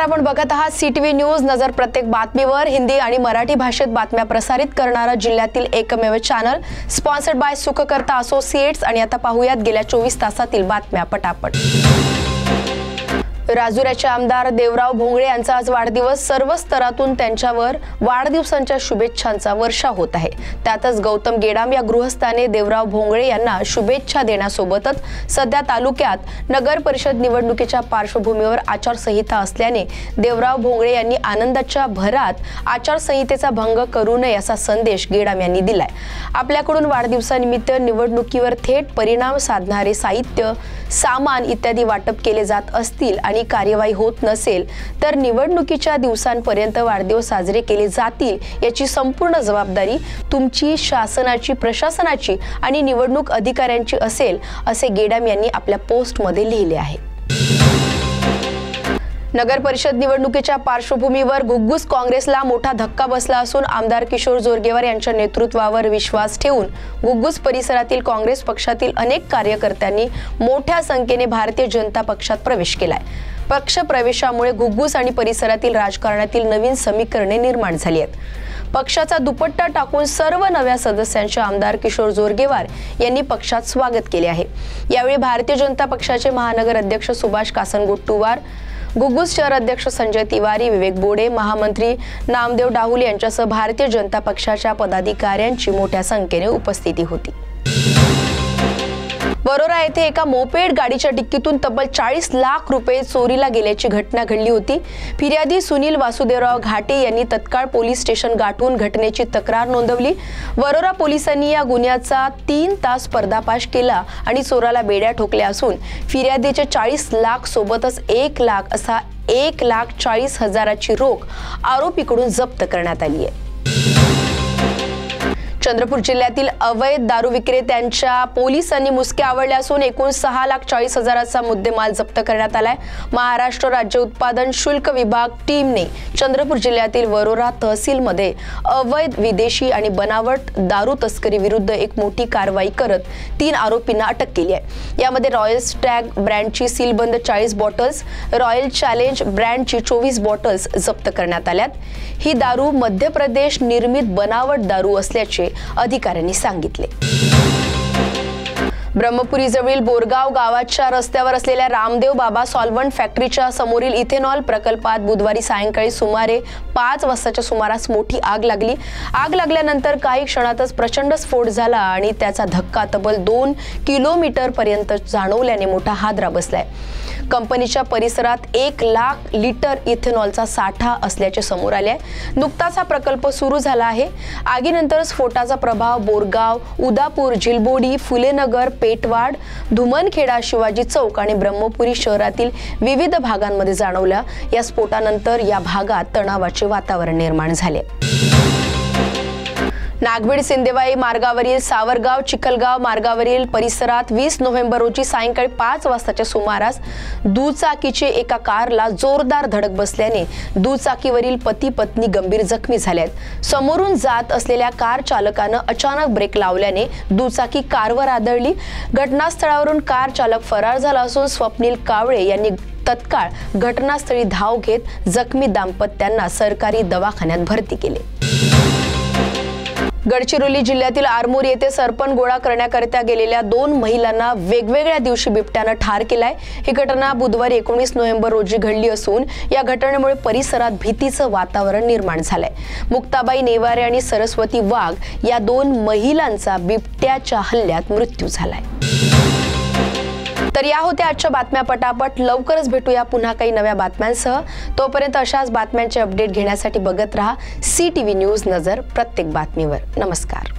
आपण बघत आहात सीटीव्ही न्यूज नजर प्रत्येक बातमीवर। हिंदी आणि मराठी भाषेत बातम्या प्रसारित करणारा जिल्ह्यातील एकमेव channel, sponsored by Sukhkarta associates. आणि आता पाहूयात गेल्या 24 तासातील बातम्या पटापट। राजुऱ्याचे आमदार देवराव भोंगळे यांचा आज वाढदिवस। सर्व स्तरातून त्यांच्यावर वाढदिवसांच्या शुभेच्छांचा वर्षाव होत आहे। त्यातच गौतम गेडाम या गृहस्थाने देवराव भोंगळे यांना शुभेच्छा देण्यासोबतच सध्या तालुक्यात नगर परिषद निवडणुकीच्या पार्श्वभूमीवर आचारसंहिता असल्याने देवराव भोंगळे यांनी आनंदाच्या भरात आचारसंहितेचा भंग करू नये असा संदेश गेडाम यांनी दिलाय। आपल्याकडून वाढदिवसानिमित्त निवडणुकीवर थेट परिणाम साधणारे साहित्य, सामान इत्यादी वाटप केले जात असतील आणि कार्यवाही होत नसेल तर निवडणुकीच्या दिवसांपर्यंत वाढदिवस साजरे केले जातील याची संपूर्ण जबाबदारी तुमची, शासनाची, प्रशासनाची आणि निवडणूक अधिकाऱ्यांची असेल, असे गेडाम यांनी आपल्या पोस्टमध्ये लिहिले आहे। नगर परिषद निवडणुकीच्या पार्श्वभूमीवर घुग्गुस काँग्रेसला मोठा धक्का बसला असून आमदार किशोर जोरगेवार यांच्या नेतृत्वावर विश्वास ठेवून घुग्गुस परिसरातील काँग्रेस पक्षातील अनेक कार्यकर्त्यांनी मोठ्या संख्येने भारतीय जनता पक्षात प्रवेश केलाय। पक्ष प्रवेशामुळे घुग्गुस आणि परिसरातील राजकारणातील नवीन समीकरणे निर्माण झाली आहेत। पक्षाचा दुपट्टा टाकून सर्व नव्या सदस्यांचे आमदार किशोर जोरगेवार यांनी पक्षात स्वागत केले आहे। यावेळी भारतीय जनता पक्षाचे महानगर अध्यक्ष सुभाष कासनगोट्टुवार, घुग्गुस शहर अध्यक्ष संजय तिवारी, विवेक बोडे, महामंत्री नामदेव डाहुल यांच्यासह भारतीय जनता पक्षाच्या पदाधिकाऱ्यांची मोठ्या संख्येने उपस्थिती होती। वरोरा येथे एका मोपेड गाडीच्या डिक्कीतून तब्बल 40 लाख रुपये चोरीला गेल्याची घटना घडली होती। फिर्यादी सुनील वासुदेवराव घाटे यांनी तत्काळ पोलीस स्टेशन गाठून घटनेची तक्रार नोंदवली। वरोरा पोलिसांनी या गुन्ह्याचा 3 तास पर्दाफाश केला आणि चोराला बेड्या ठोकल्या असून फिर्यादीचे 40 लाख सोबतच 1 लाख असा 1,40,000ची रोख आरोपीकडून जप्त करण्यात आली आहे। चंद्रपूर जिल्ह्यातील अवैध दारू विक्रेत्यांच्या पोलिसांनी मुसक्या आवळल्या असून एकूण 6,40,000चा मुद्देमाल जप्त करण्यात आलाय। महाराष्ट्र राज्य उत्पादन शुल्क विभाग टीमने चंद्रपूर जिल्ह्यातील वरोरा तहसीलमध्ये अवैध विदेशी आणि बनावट दारू तस्करी विरुद्ध एक मोठी कारवाई करत 3 आरोपींना अटक केली आहे। यामध्ये रॉयल स्टॅग ब्रँडची सीलबंद 40 बॉटल्स, रॉयल चॅलेंज ब्रँडची 24 बॉटल्स जप्त करण्यात आल्यात। ही दारू मध्य प्रदेश निर्मित बनावट दारू असल्याचे अधिकाऱ्यांनी सांगितले। ब्रह्मपुरी जवळील बोरगाव गावाच्या रस्त्यावर असलेल्या रामदेव बाबा सॉल्व्हंट फॅक्टरीच्या समोरील इथेनॉल प्रकल्पात बुधवारी सायंकाळी सुमारे 5 वाजताच्या सुमारास मोठी आग लागली। आग लागल्यानंतर काही क्षणातच प्रचंड स्फोट झाला आणि त्याचा धक्का तब्बल 2 किलोमीटर पर्यंत जाणवल्याने मोठा हादरा बसलाय। कंपनीच्या परिसरात 1 लाख लिटर इथेनॉलचा साठा असल्याचे समोर आले आहे। नुकताच हा प्रकल्प सुरू झाला आहे। आगीनंतर स्फोटाचा प्रभाव बोरगाव, उदापूर, झिलबोडी, फुलेनगर, पेटवाड, धुमनखेडा, शिवाजी चौक आणि ब्रह्मपुरी शहरातील विविध भागांमध्ये जाणवला। या स्फोटानंतर या भागात तणावाचे वातावरण निर्माण झाले। नागवीड सिंदेवाई मार्गावरील सावरगाव चिखलगाव मार्गावरील परिसरात 20 नोव्हेंबर रोजी सायंकाळी 5 वाजताच्या सुमारास दुचाकीचे एका कारला जोरदार धडक बसल्याने दुचाकीवरील पती पत्नी गंभीर जखमी झालेत। समोरून जात असलेल्या कार चालकानं अचानक ब्रेक लावल्याने दुचाकी कारवर आदळली। घटनास्थळावरून कार चालक फरार झाला असून स्वप्नील कावळे यांनी तत्काळ घटनास्थळी धाव घेत जखमी दाम्पत्यांना सरकारी दवाखान्यात भरती केले। गडचिरोली जिल्ह्यातील आरमोर येथे सरपण गोळा करण्याकरिता गेलेल्या 2 महिलांना वेगवेगळ्या दिवशी बिबट्याने ठार केलाय। ही घटना बुधवारी 19 नोव्हेंबर रोजी घडली असून या घटनेमुळे परिसरात भीतीचं वातावरण निर्माण झालंय। मुक्ताबाई नेवारे आणि सरस्वती वाघ या 2 महिलांचा बिबट्याच्या हल्ल्यात मृत्यू झालाय। तर या होत्या आजच्या बातम्या पटापट। लवकरच भेटूया पुन्हा काही नव्या बातम्यांसह। तोपर्यंत अशाच बातम्यांचे अपडेट घेण्यासाठी बघत रहा सीटीव्ही न्यूज नजर प्रत्येक बातमीवर। नमस्कार।